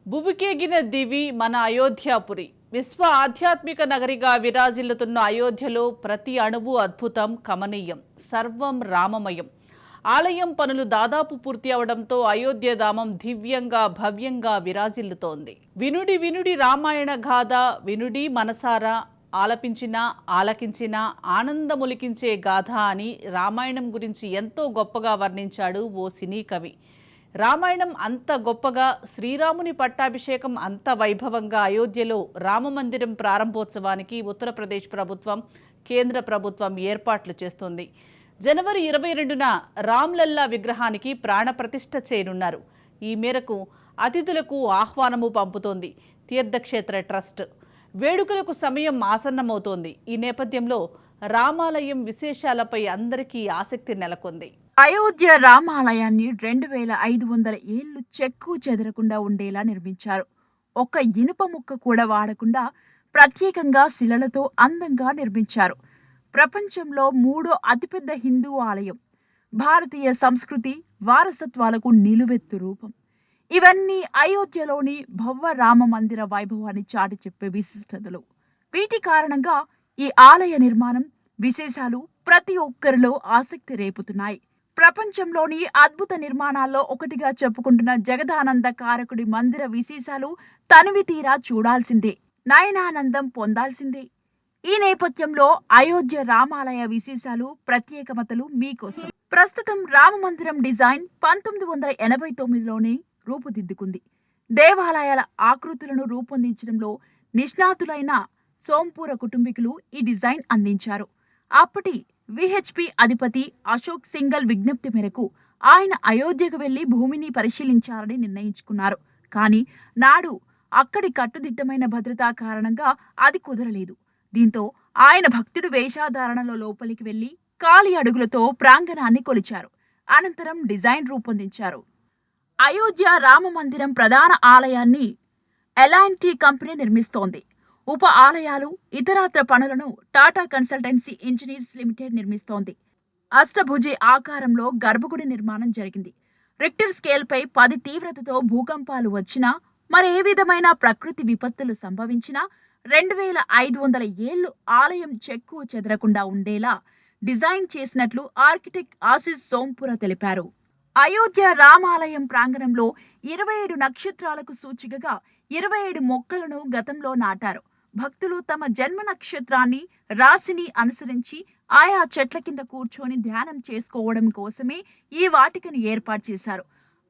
భువికేగిన దివి మన అయోధ్యాపురి. విశ్వ ఆధ్యాత్మిక నగరిగా విరాజిల్లుతున్న అయోధ్యలో ప్రతి అణువు అద్భుతం, కమనీయం, సర్వం రామమయం. ఆలయం పనులు దాదాపు పూర్తి అవడంతో అయోధ్యధామం దివ్యంగా భవ్యంగా విరాజిల్లుతోంది. వినుడి వినుడి రామాయణ గాథ, వినుడి మనసారా ఆలపించినా ఆలకించినా ఆనందములికించే గాథ అని రామాయణం గురించి ఎంతో గొప్పగా వర్ణించాడు ఓ సినీ కవి. రామాయణం అంత గొప్పగా, శ్రీరాముని పట్టాభిషేకం అంత వైభవంగా అయోధ్యలో రామమందిరం ప్రారంభోత్సవానికి ఉత్తరప్రదేశ్ ప్రభుత్వం, కేంద్ర ప్రభుత్వం ఏర్పాట్లు చేస్తోంది. జనవరి 22న రామ్లల్లా విగ్రహానికి ప్రాణప్రతిష్ఠ చేయనున్నారు. ఈ మేరకు అతిథులకు ఆహ్వానము పంపుతోంది తీర్థక్షేత్ర ట్రస్ట్. వేడుకలకు సమయం ఆసన్నమవుతోంది. ఈ నేపథ్యంలో రామాలయం విశేషాలపై అందరికీ ఆసక్తి నెలకొంది. అయోధ్య రామాలయాన్ని 2500 ఏళ్లు చెక్కు చెదరకుండా ఉండేలా నిర్మించారు. ఒక్క ఇనుప ముక్క కూడా వాడకుండా ప్రత్యేకంగా శిలలతో అందంగా నిర్మించారు. ప్రపంచంలో 3వ అతిపెద్ద హిందూ ఆలయం. భారతీయ సంస్కృతి వారసత్వాలకు నిలువెత్తు రూపం. ఇవన్నీ అయోధ్యలోని భవ్య రామ మందిర వైభవాన్ని చాటి చెప్పే విశిష్టతలు. వీటి కారణంగా ఈ ఆలయ నిర్మాణం విశేషాలు ప్రతి ఒక్కరిలో ఆసక్తి రేపుతున్నాయి. ప్రపంచంలోని అద్భుత నిర్మాణాల్లో ఒకటిగా చెప్పుకుంటున్న జగదానంద కారకుడి మందిర విశేషాలు తనివి తీరా చూడాల్సిందే, నయనానందం పొందాల్సిందే. ఈ నేపథ్యంలో అయోధ్య రామాలయ విశేషాలు, ప్రత్యేకమతలు మీకోసం. ప్రస్తుతం రామ మందిరం డిజైన్ 1989లోనే రూపుదిద్దుకుంది. దేవాలయాల ఆకృతులను రూపొందించడంలో నిష్ణాతులైన సోంపూర కుటుంబీకులు ఈ డిజైన్ అందించారు. అప్పటి విహెచ్పి అధిపతి అశోక్ సింఘల్ విజ్ఞప్తి మేరకు ఆయన అయోధ్యకు వెళ్లి భూమిని పరిశీలించాలని నిర్ణయించుకున్నారు. కానీ నాడు అక్కడి కట్టుదిట్టమైన భద్రతా కారణంగా అది కుదరలేదు. దీంతో ఆయన భక్తుడు వేషధారణలో లోపలికి వెళ్లి కాలి అడుగులతో ప్రాంగణాన్ని కొలిచారు. అనంతరం డిజైన్ రూపొందించారు. అయోధ్య రామ మందిరం ప్రధాన ఆలయాన్ని ఎల్ఎన్టీ కంపెనీ నిర్మిస్తోంది. ఉప ఆలయాలు, ఇతరత్ర పనులను టాటా కన్సల్టెన్సీ ఇంజనీర్స్ లిమిటెడ్ నిర్మిస్తోంది. అష్టభుజి ఆకారంలో గర్భగుడి నిర్మాణం జరిగింది. రిక్టర్ స్కేల్పై 10 తీవ్రతతో భూకంపాలు వచ్చినా, మరే విధమైన ప్రకృతి విపత్తులు సంభవించినా 2500 ఏళ్లు ఆలయం చెక్కు చెదరకుండా ఉండేలా డిజైన్ చేసినట్లు ఆర్కిటెక్ట్ ఆశిష్ సోంపుర తెలిపారు. అయోధ్య రామాలయం ప్రాంగణంలో 27 నక్షత్రాలకు సూచికగా 27 మొక్కలను గతంలో నాటారు. భక్తులు తమ జన్మ నక్షత్రాన్ని, రాశిని అనుసరించి ఆయా చెట్ల కింద కూర్చొని ధ్యానం చేసుకోవడం కోసమే ఈ వాటికను ఏర్పాటు చేశారు.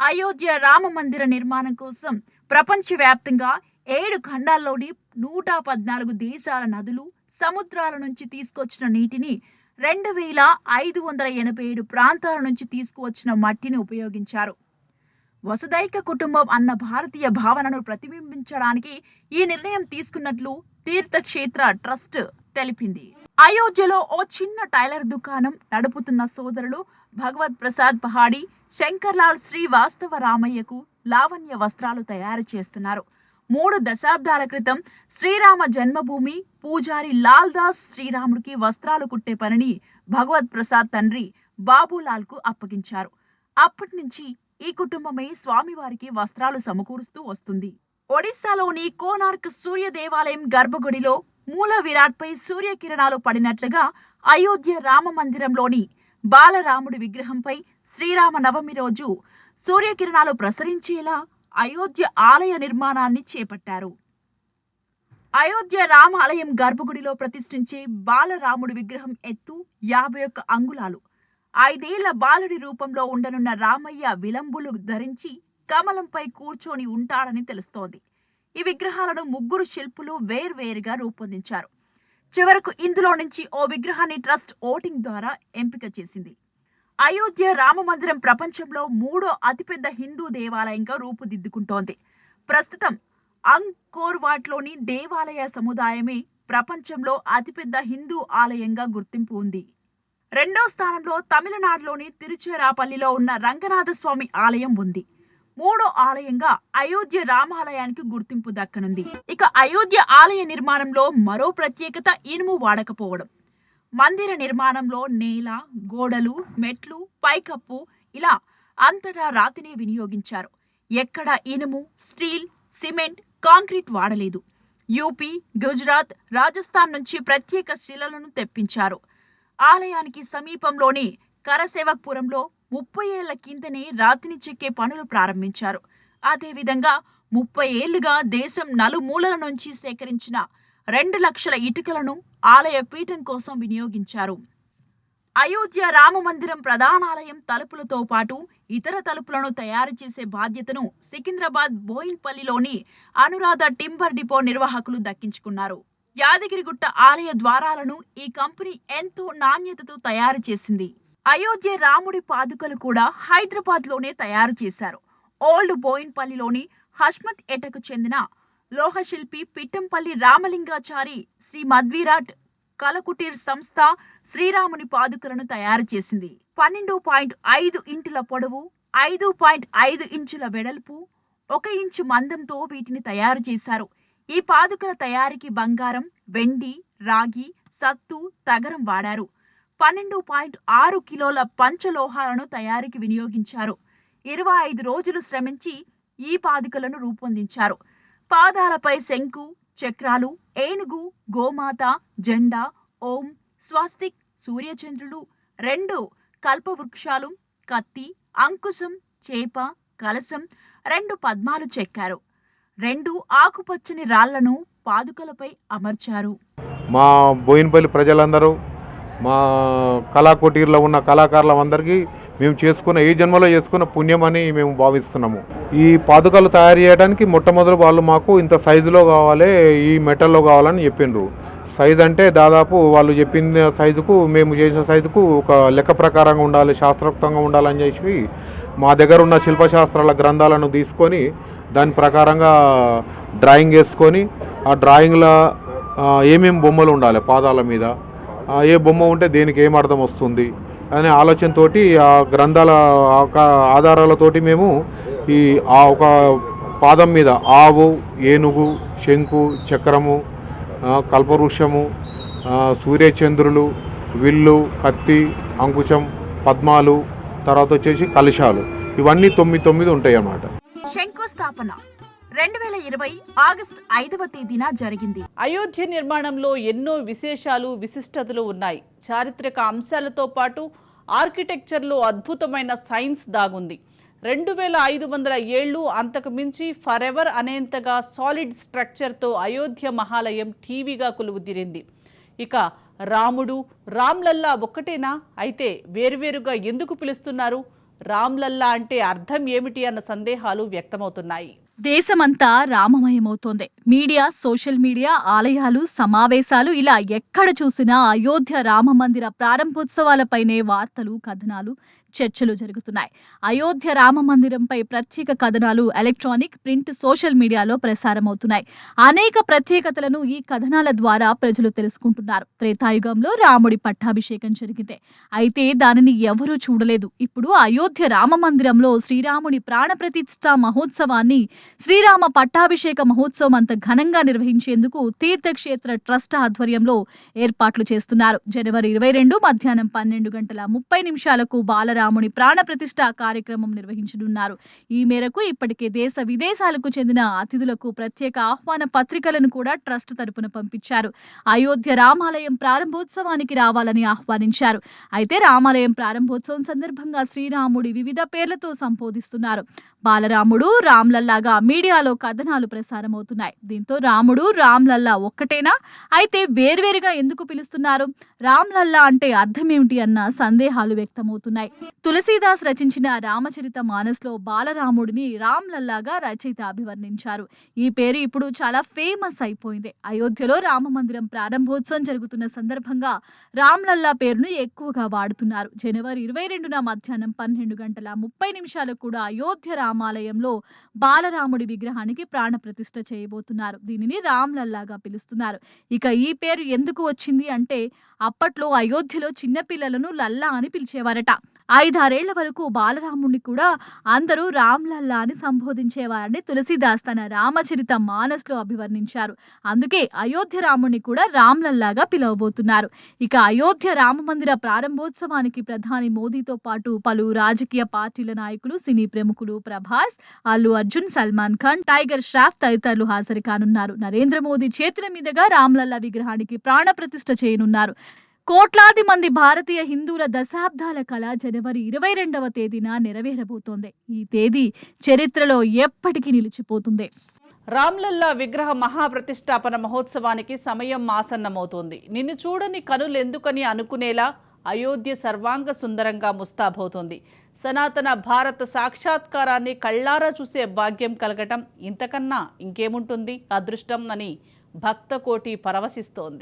అయోధ్య రామ మందిర నిర్మాణం కోసం ప్రపంచవ్యాప్తంగా 7 ఖండాల్లోని 114 దేశాల నదులు, సముద్రాల నుంచి తీసుకొచ్చిన నీటిని, 2587 ప్రాంతాల నుంచి తీసుకువచ్చిన మట్టిని ఉపయోగించారు. వసుదైక కుటుంబం అన్న భారతీయ భావనను ప్రతిబింబించడానికి ఈ నిర్ణయం తీసుకున్నట్లు తీర్థక్షేత్ర ట్రస్ట్ తెలిపింది. అయోధ్యలో ఓ చిన్న టైలర్ దుకాణం నడుపుతున్న సోదరులు భగవత్ ప్రసాద్ పహాడి, శంకర్లాల్ శ్రీవాస్తవ రామయ్యకు లావణ్య వస్త్రాలు తయారు చేస్తున్నారు. 3 దశాబ్దాల క్రితం శ్రీరామ జన్మభూమి పూజారి లాల్ దాస్ శ్రీరాముడికి వస్త్రాలు కుట్టే పనిని భగవత్ ప్రసాద్ తండ్రి బాబులాల్ కు అప్పగించారు. అప్పటి నుంచి ఈ కుటుంబమే స్వామివారికి వస్త్రాలు సమకూరుస్తూ వస్తుంది. ఒడిశాలోని కోనార్క్ సూర్య దేవాలయం గర్భగుడిలో మూల విరాట్పై సూర్యకిరణాలు పడినట్లుగా అయోధ్య రామ మందిరంలోని బాలరాముడి విగ్రహంపై శ్రీరామ నవమి రోజు సూర్యకిరణాలు ప్రసరించేలా అయోధ్య ఆలయ నిర్మాణాన్ని చేపట్టారు. అయోధ్య రామాలయం గర్భగుడిలో ప్రతిష్ఠించే బాలరాముడి విగ్రహం ఎత్తు 51 అంగుళాలు. 5 ఏళ్ల బాలుడి రూపంలో ఉండనున్న రామయ్య విలంబులు ధరించి కమలంపై కూర్చొని ఉంటాడని తెలుస్తోంది. ఈ విగ్రహాలను 3 శిల్పులు వేర్వేరుగా రూపొందించారు. చివరకు ఇందులో నుంచి ఓ విగ్రహాన్ని ట్రస్ట్ ఓటింగ్ ద్వారా ఎంపిక చేసింది. అయోధ్య రామ మందిరం ప్రపంచంలో 3వ అతిపెద్ద హిందూ దేవాలయంగా రూపుదిద్దుకుంటోంది. ప్రస్తుతం అంకోర్వాట్లోని దేవాలయ సముదాయమే ప్రపంచంలో అతిపెద్ద హిందూ ఆలయంగా గుర్తింపు ఉంది. 2వ స్థానంలో తమిళనాడులోని తిరుచిరాపల్లిలో ఉన్న రంగనాథస్వామి ఆలయం ఉంది. 3వ ఆలయంగా అయోధ్య రామాలయానికి గుర్తింపు దక్కనుంది. ఇక అయోధ్య ఆలయ నిర్మాణంలో మరో ప్రత్యేకత ఇనుము వాడకపోవడం. మందిర నిర్మాణంలో నేల, గోడలు, మెట్లు, పైకప్పు ఇలా అంతటా రాతినే వినియోగించారు. ఎక్కడ ఇనుము, స్టీల్, సిమెంట్, కాంక్రీట్ వాడలేదు. యూపీ, గుజరాత్, రాజస్థాన్ నుంచి ప్రత్యేక శిలలను తెప్పించారు. ఆలయానికి సమీపంలోని కరసేవక్పురంలో 30 ఏళ్ల కిందనే రాతిని చెక్కే పనులు ప్రారంభించారు. అదేవిధంగా 30 ఏళ్లుగా దేశం నలుమూలల నుంచి సేకరించిన 2 లక్షల ఇటుకలను ఆలయ పీఠం కోసం వినియోగించారు. అయోధ్య రామమందిరం ప్రధానాలయం తలుపులతో పాటు ఇతర తలుపులను తయారు చేసే బాధ్యతను సికింద్రాబాద్ బోయిన్పల్లిలోని అనురాధ టింబర్ డిపో నిర్వాహకులు దక్కించుకున్నారు. యాదగిరిగుట్ట ఆలయ ద్వారాలను ఈ కంపెనీ ఎంతో నాణ్యతతో తయారు చేసింది. అయోధ్య రాముడి పాదుకలు కూడా హైదరాబాద్ లోనే తయారు చేశారు. ఓల్డ్ బోయిన్పల్లిలోని హష్మత్ ఎటకు చెందిన లోహశిల్పి పిట్టంపల్లి రామలింగాచారి శ్రీ మధ్విరాట్ కలకుటీర్ సంస్థ శ్రీరాముని పాదుకలను తయారు చేసింది. 12.5 ఇంచుల పొడవు, 5.5 ఇంచుల వెడల్పు, 1 ఇంచు మందంతో వీటిని తయారు చేశారు. ఈ పాదుకల తయారీకి బంగారం, వెండి, రాగి, సత్తు, తగరం వాడారు. 12.6 కిలోల పంచలోహాలను తయారీకి వినియోగించారు. 25 రోజులు శ్రమించి ఈ పాదుకలను రూపొందించారు. పాదాలపై శంకు, చక్రాలు, ఏనుగు, గోమాత, జెండా, ఓం, స్వస్తిక్, సూర్యచంద్రులు, 2 కల్పవృక్షాలు, కత్తి, అంకుశం, చేప, కలశం, 2 పద్మాలు చెక్కారు. 2 ఆకుపచ్చని రాళ్లను పాదుకలపై అమర్చారు. మా బోయిన్పల్లి ప్రజలందరూ, మా కళాకుటీర్లో ఉన్న కళాకారులందరికీ మేము ఈ జన్మలో చేసుకున్న పుణ్యం అని మేము భావిస్తున్నాము. ఈ పాదుకలు తయారు చేయడానికి మొట్టమొదటి వాళ్ళు మాకు ఇంత సైజులో కావాలి, ఈ మెటల్లో కావాలని చెప్పిండ్రు. సైజు అంటే దాదాపు వాళ్ళు చెప్పిన సైజుకు, మేము చేసిన సైజుకు ఒక లెక్క ప్రకారంగా ఉండాలి, శాస్త్రోక్తంగా ఉండాలని చెప్పి మా దగ్గర ఉన్న శిల్పశాస్త్రాల గ్రంథాలను తీసుకొని దాని ప్రకారంగా డ్రాయింగ్ వేసుకొని, ఆ డ్రాయింగ్లో ఏమేమి బొమ్మలు ఉండాలి, పాదాల మీద ఏ బొమ్మ ఉంటే దేనికి ఏం అర్థం వస్తుంది అనే ఆలోచనతోటి ఆ గ్రంథాల ఆధారాలతోటి మేము ఒక పాదం మీద ఆవు, ఏనుగు, శంకు, చక్రము, కల్పవృక్షము, సూర్యచంద్రులు, విల్లు, కత్తి, అంకుశం, పద్మాలు, తర్వాత వచ్చేసి కలశాలు, ఇవన్నీ 9 ఉంటాయి అన్నమాట. శంకుస్థాపన 2020 ఆగస్టు 5వ తేదీన జరిగింది. అయోధ్య నిర్మాణంలో ఎన్నో విశేషాలు, విశిష్టతలు ఉన్నాయి. చారిత్రక అంశాలతో పాటు ఆర్కిటెక్చర్లో అద్భుతమైన సైన్స్ దాగుంది. 2500 ఏళ్లు అంతకు మించి ఫరెవర్ అనేంతగా సాలిడ్ స్ట్రక్చర్తో అయోధ్య మహాలయం టీవీగా కొలువుదీరింది. ఇక రాముడు, రామ్లల్లా ఒక్కటేనా? అయితే వేరువేరుగా ఎందుకు పిలుస్తున్నారు? రామ్లల్లా అంటే అర్థం ఏమిటి అన్న సందేహాలు వ్యక్తమవుతున్నాయి. దేశమంతా రామమయమవుతోంది. మీడియా, సోషల్ మీడియా, ఆలయాలు, సమావేశాలు, ఇలా ఎక్కడ చూసినా అయోధ్య రామ మందిర ప్రారంభోత్సవాలపైనే వార్తలు, కథనాలు, చర్చలు జరుగుతున్నాయి. అయోధ్య రామ మందిరంపై ప్రత్యేక కథనాలు ఎలక్ట్రానిక్, ప్రింట్, సోషల్ మీడియాలో ప్రసారమవుతున్నాయి. అనేక ప్రత్యేకతలను ఈ కథనాల ద్వారా ప్రజలు తెలుసుకుంటున్నారు. త్రేతాయుగంలో రాముడి పట్టాభిషేకం జరిగింది. అయితే దానిని ఎవరూ చూడలేదు. ఇప్పుడు అయోధ్య రామ మందిరంలో శ్రీరాముడి ప్రాణప్రతిష్ఠ మహోత్సవాన్ని, శ్రీరామ పట్టాభిషేక మహోత్సవం అంత ఘనంగా నిర్వహించేందుకు తీర్థక్షేత్ర ట్రస్ట్ ఆధ్వర్యంలో ఏర్పాట్లు చేస్తున్నారు. జనవరి 22 మధ్యాహ్నం 12:30 బాలరాముని ప్రాణప్రతిష్ఠ కార్యక్రమం నిర్వహించనున్నారు. ఈ మేరకు ఇప్పటికే దేశ విదేశాలకు చెందిన అతిథులకు ప్రత్యేక ఆహ్వాన పత్రికలను కూడా ట్రస్ట్ తరపున పంపించారు. అయోధ్య రామాలయం ప్రారంభోత్సవానికి రావాలని ఆహ్వానించారు. అయితే రామాలయం ప్రారంభోత్సవం సందర్భంగా శ్రీరాముడి వివిధ పేర్లతో సంబోధిస్తున్నారు. బాలరాముడు, రామ్లల్లాగా మీడియాలో కథనాలు ప్రసారమవుతున్నాయి. దీంతో రాముడు, రామ్లల్లా ఒక్కటేనా? అయితే వేర్వేరుగా ఎందుకు పిలుస్తున్నారు? రామ్లల్లా అంటే అర్థం ఏమిటి అన్న సందేహాలు వ్యక్తమవుతున్నాయి. తులసీదాస్ రచించిన రామచరిత మానస్లో బాలరాముడిని రామ్లల్లాగా రచయిత అభివర్ణించారు. ఈ పేరు ఇప్పుడు చాలా ఫేమస్ అయిపోయింది. అయోధ్యలో రామ మందిరం ప్రారంభోత్సవం జరుగుతున్న సందర్భంగా రామ్లల్లా పేరును ఎక్కువగా వాడుతున్నారు. జనవరి 22న మధ్యాహ్నం 12:30 కూడా అయోధ్య రామాలయంలో బాలరాముడి విగ్రహానికి ప్రాణ ప్రతిష్ఠ చేయబోతున్నారు. దీనిని రామ్లల్లాగా పిలుస్తున్నారు. ఇక ఈ పేరు ఎందుకు వచ్చింది అంటే, అప్పట్లో అయోధ్యలో చిన్నపిల్లలను లల్లా అని పిలిచేవారట. 5-6 ఏళ్ల వరకు బాలరాముణ్ణి కూడా అందరూ రామ్లల్లా అని సంబోధించేవారని తులసీదాస్ తన రామచరిత మానస్లో అభివర్ణించారు. అందుకే అయోధ్య రాముణ్ణి కూడా రామ్లల్లాగా పిలువబోతున్నారు. ఇక అయోధ్య రామమందిర ప్రారంభోత్సవానికి ప్రధాని మోదీతో పాటు పలు రాజకీయ పార్టీల నాయకులు, సినీ ప్రముఖులు ప్రభాస్, అల్లు అర్జున్, సల్మాన్ ఖాన్, టైగర్ ష్రాఫ్ తదితరులు హాజరు కానున్నారు. నరేంద్ర మోదీ చేతుల మీదుగా రామ్లల్లా విగ్రహానికి ప్రాణ ప్రతిష్ఠ చేయనున్నారు. కోట్లాది మంది భారతీయ హిందువుల దశాబ్దాల కళ జనవరి 22వ తేదీన నెరవేరబోతోంది. ఈ తేదీ చరిత్రలో ఎప్పటికీ నిలిచిపోతుంది. రామ్లల్లా విగ్రహ మహాప్రతిష్టాపన మహోత్సవానికి సమయం ఆసన్నమవుతోంది. నిన్ను చూడని కనులెందుకని అనుకునేలా అయోధ్య సర్వాంగ సుందరంగా ముస్తాబవుతోంది. సనాతన భారత సాక్షాత్కారాన్ని కళ్ళారా చూసే భాగ్యం కలగటం ఇంతకన్నా ఇంకేముంటుంది అదృష్టం అని భక్తకోటి పరవశిస్తోంది.